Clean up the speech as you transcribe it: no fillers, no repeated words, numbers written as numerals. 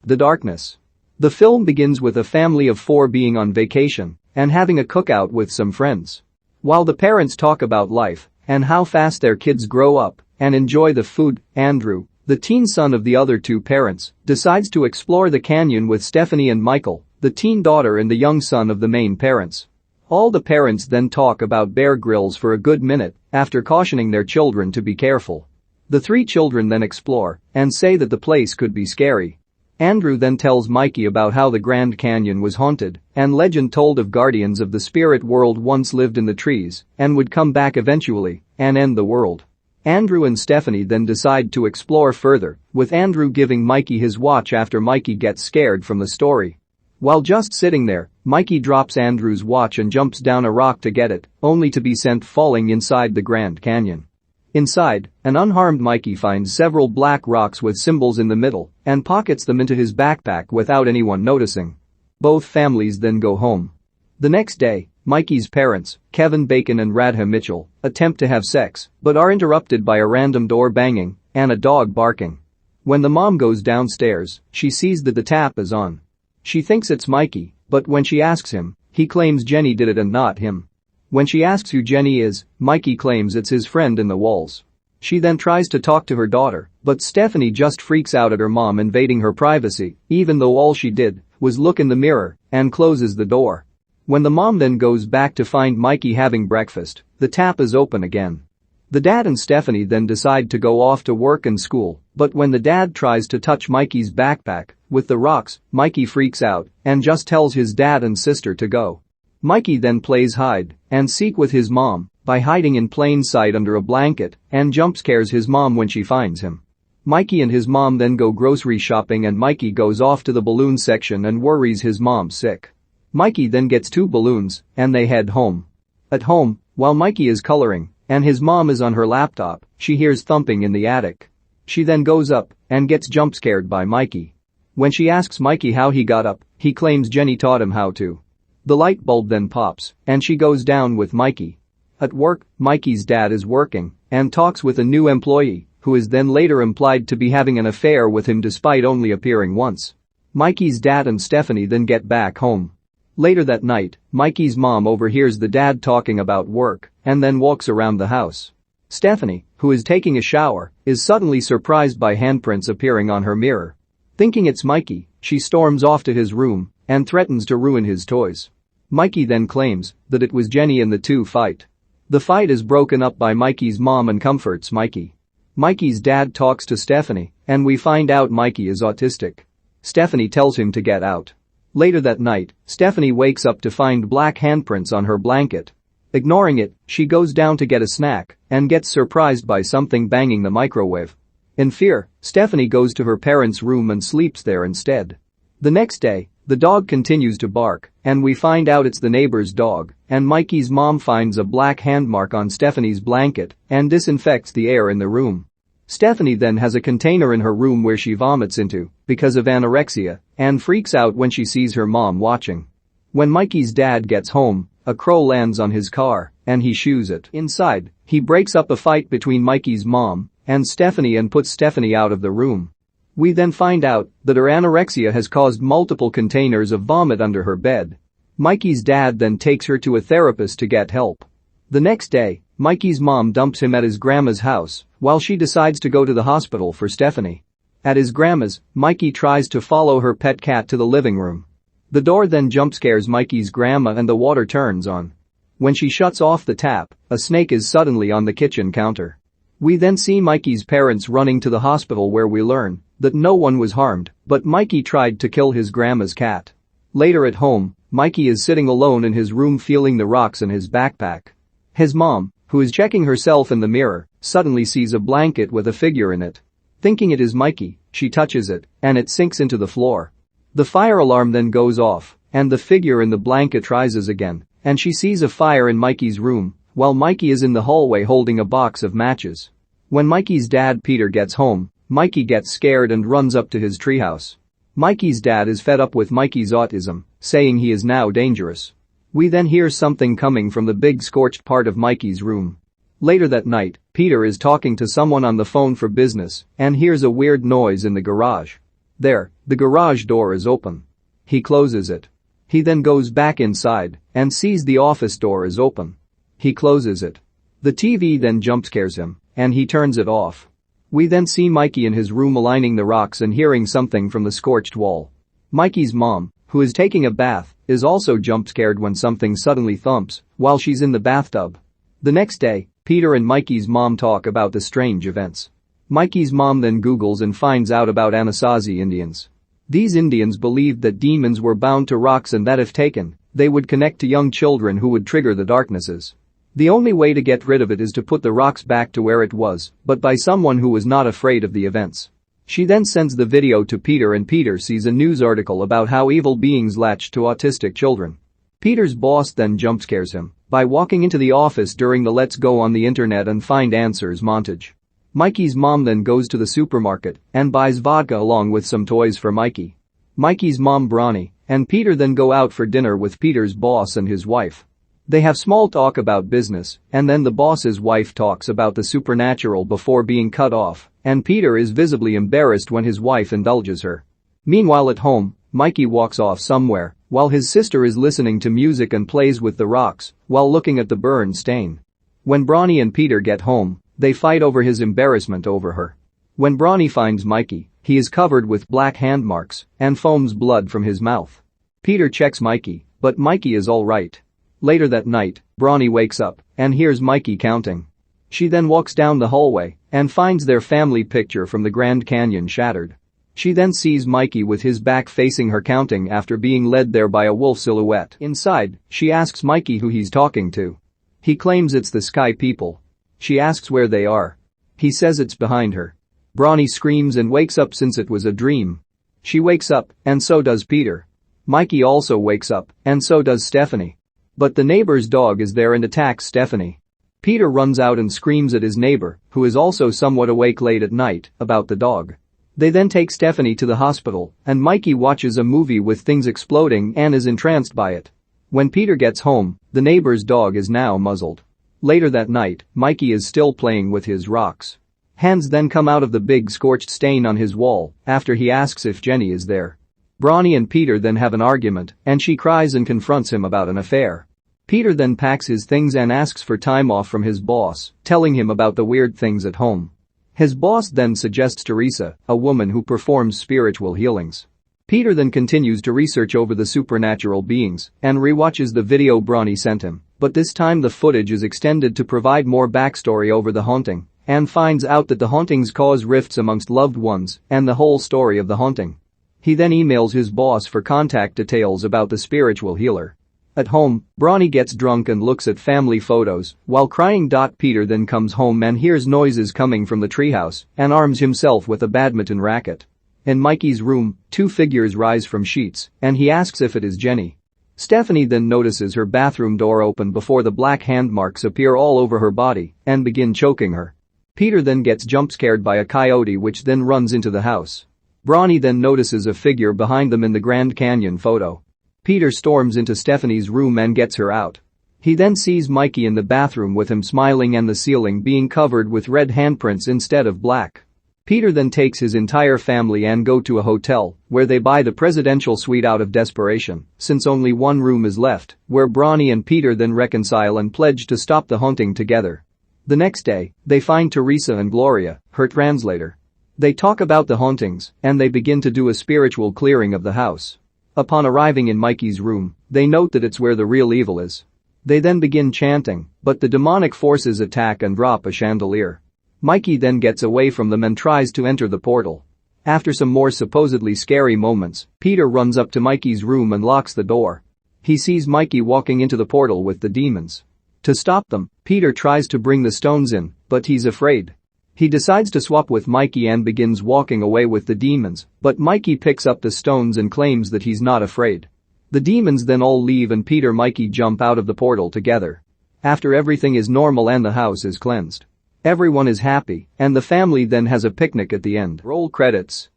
The Darkness. The film begins with a family of 4 being on vacation and having a cookout with some friends. While the parents talk about life and how fast their kids grow up and enjoy the food, Andrew, the teen son of the other 2 parents, decides to explore the canyon with Stephanie and Michael, the teen daughter and the young son of the main parents. All the parents then talk about Bear Grylls for a good minute after cautioning their children to be careful. The 3 children then explore and say that the place could be scary. Andrew then tells Mikey about how the Grand Canyon was haunted and legend told of guardians of the spirit world once lived in the trees and would come back eventually and end the world. Andrew and Stephanie then decide to explore further, with Andrew giving Mikey his watch after Mikey gets scared from the story. While just sitting there, Mikey drops Andrew's watch and jumps down a rock to get it, only to be sent falling inside the Grand Canyon. Inside, an unharmed Mikey finds several black rocks with symbols in the middle and pockets them into his backpack without anyone noticing. Both families then go home. The next day, Mikey's parents, Kevin Bacon and Radha Mitchell, attempt to have sex but are interrupted by a random door banging and a dog barking. When the mom goes downstairs, she sees that the tap is on. She thinks it's Mikey, but when she asks him, he claims Jenny did it and not him. When she asks who Jenny is, Mikey claims it's his friend in the walls. She then tries to talk to her daughter, but Stephanie just freaks out at her mom invading her privacy, even though all she did was look in the mirror and closes the door. When the mom then goes back to find Mikey having breakfast, the tap is open again. The dad and Stephanie then decide to go off to work and school, but when the dad tries to touch Mikey's backpack with the rocks, Mikey freaks out and just tells his dad and sister to go. Mikey then plays hide and seek with his mom by hiding in plain sight under a blanket and jump scares his mom when she finds him. Mikey and his mom then go grocery shopping and Mikey goes off to the balloon section and worries his mom sick. Mikey then gets 2 balloons and they head home. At home, while Mikey is coloring and his mom is on her laptop, she hears thumping in the attic. She then goes up and gets jump scared by Mikey. When she asks Mikey how he got up, he claims Jenny taught him how to. The light bulb then pops and she goes down with Mikey. At work, Mikey's dad is working and talks with a new employee who is then later implied to be having an affair with him despite only appearing once. Mikey's dad and Stephanie then get back home. Later that night, Mikey's mom overhears the dad talking about work and then walks around the house. Stephanie, who is taking a shower, is suddenly surprised by handprints appearing on her mirror. Thinking it's Mikey, she storms off to his room and threatens to ruin his toys. Mikey then claims that it was Jenny and the 2 fight. The fight is broken up by Mikey's mom and comforts Mikey. Mikey's dad talks to Stephanie and we find out Mikey is autistic. Stephanie tells him to get out. Later that night, Stephanie wakes up to find black handprints on her blanket. Ignoring it, she goes down to get a snack and gets surprised by something banging the microwave. In fear, Stephanie goes to her parents' room and sleeps there instead. The next day, the dog continues to bark and we find out it's the neighbor's dog and Mikey's mom finds a black handmark on Stephanie's blanket and disinfects the air in the room. Stephanie then has a container in her room where she vomits into because of anorexia and freaks out when she sees her mom watching. When Mikey's dad gets home, a crow lands on his car and he shoos it. Inside, he breaks up a fight between Mikey's mom and Stephanie and puts Stephanie out of the room. We then find out that her anorexia has caused multiple containers of vomit under her bed. Mikey's dad then takes her to a therapist to get help. The next day, Mikey's mom dumps him at his grandma's house while she decides to go to the hospital for Stephanie. At his grandma's, Mikey tries to follow her pet cat to the living room. The door then jump scares Mikey's grandma and the water turns on. When she shuts off the tap, a snake is suddenly on the kitchen counter. We then see Mikey's parents running to the hospital where we learn that no one was harmed, but Mikey tried to kill his grandma's cat. Later at home, Mikey is sitting alone in his room feeling the rocks in his backpack. His mom, who is checking herself in the mirror, suddenly sees a blanket with a figure in it. Thinking it is Mikey, she touches it, and it sinks into the floor. The fire alarm then goes off, and the figure in the blanket rises again, and she sees a fire in Mikey's room, while Mikey is in the hallway holding a box of matches. When Mikey's dad Peter gets home, Mikey gets scared and runs up to his treehouse. Mikey's dad is fed up with Mikey's autism, saying he is now dangerous. We then hear something coming from the big scorched part of Mikey's room. Later that night, Peter is talking to someone on the phone for business and hears a weird noise in the garage. There, the garage door is open. He closes it. He then goes back inside and sees the office door is open. He closes it. The TV then jumpscares him, and he turns it off. We then see Mikey in his room aligning the rocks and hearing something from the scorched wall. Mikey's mom, who is taking a bath, is also jump-scared when something suddenly thumps while she's in the bathtub. The next day, Peter and Mikey's mom talk about the strange events. Mikey's mom then Googles and finds out about Anasazi Indians. These Indians believed that demons were bound to rocks and that if taken, they would connect to young children who would trigger the darknesses. The only way to get rid of it is to put the rocks back to where it was, but by someone who was not afraid of the events. She then sends the video to Peter and Peter sees a news article about how evil beings latch to autistic children. Peter's boss then jump-scares him by walking into the office during the "Let's go on the internet and find answers" montage. Mikey's mom then goes to the supermarket and buys vodka along with some toys for Mikey. Mikey's mom Bronnie and Peter then go out for dinner with Peter's boss and his wife. They have small talk about business and then the boss's wife talks about the supernatural before being cut off, and Peter is visibly embarrassed when his wife indulges her. Meanwhile at home, Mikey walks off somewhere while his sister is listening to music and plays with the rocks while looking at the burn stain. When Bronnie and Peter get home, they fight over his embarrassment over her. When Bronnie finds Mikey, he is covered with black hand marks and foams blood from his mouth. Peter checks Mikey, but Mikey is alright. Later that night, Bronnie wakes up and hears Mikey counting. She then walks down the hallway and finds their family picture from the Grand Canyon shattered. She then sees Mikey with his back facing her counting after being led there by a wolf silhouette. Inside, she asks Mikey who he's talking to. He claims it's the Sky People. She asks where they are. He says it's behind her. Bronnie screams and wakes up since it was a dream. She wakes up, and so does Peter. Mikey also wakes up, and so does Stephanie. But the neighbor's dog is there and attacks Stephanie. Peter runs out and screams at his neighbor, who is also somewhat awake late at night, about the dog. They then take Stephanie to the hospital, and Mikey watches a movie with things exploding and is entranced by it. When Peter gets home, the neighbor's dog is now muzzled. Later that night, Mikey is still playing with his rocks. Hands then come out of the big scorched stain on his wall after he asks if Jenny is there. Bronnie and Peter then have an argument, and she cries and confronts him about an affair. Peter then packs his things and asks for time off from his boss, telling him about the weird things at home. His boss then suggests Teresa, a woman who performs spiritual healings. Peter then continues to research over the supernatural beings and rewatches the video Bronnie sent him, but this time the footage is extended to provide more backstory over the haunting and finds out that the hauntings cause rifts amongst loved ones and the whole story of the haunting. He then emails his boss for contact details about the spiritual healer. At home, Bronnie gets drunk and looks at family photos while crying. Peter then comes home and hears noises coming from the treehouse and arms himself with a badminton racket. In Mikey's room, two figures rise from sheets and he asks if it is Jenny. Stephanie then notices her bathroom door open before the black hand marks appear all over her body and begin choking her. Peter then gets jump-scared by a coyote which then runs into the house. Bronnie then notices a figure behind them in the Grand Canyon photo. Peter storms into Stephanie's room and gets her out. He then sees Mikey in the bathroom with him smiling and the ceiling being covered with red handprints instead of black. Peter then takes his entire family and go to a hotel where they buy the presidential suite out of desperation since only one room is left, where Bronnie and Peter then reconcile and pledge to stop the haunting together. The next day, they find Teresa and Gloria, her translator. They talk about the hauntings and they begin to do a spiritual clearing of the house. Upon arriving in Mikey's room, they note that it's where the real evil is. They then begin chanting, but the demonic forces attack and drop a chandelier. Mikey then gets away from them and tries to enter the portal. After some more supposedly scary moments, Peter runs up to Mikey's room and locks the door. He sees Mikey walking into the portal with the demons. To stop them, Peter tries to bring the stones in, but he's afraid. He decides to swap with Mikey and begins walking away with the demons, but Mikey picks up the stones and claims that he's not afraid. The demons then all leave and Peter and Mikey jump out of the portal together. After everything is normal and the house is cleansed. Everyone is happy, and the family then has a picnic at the end. Roll credits.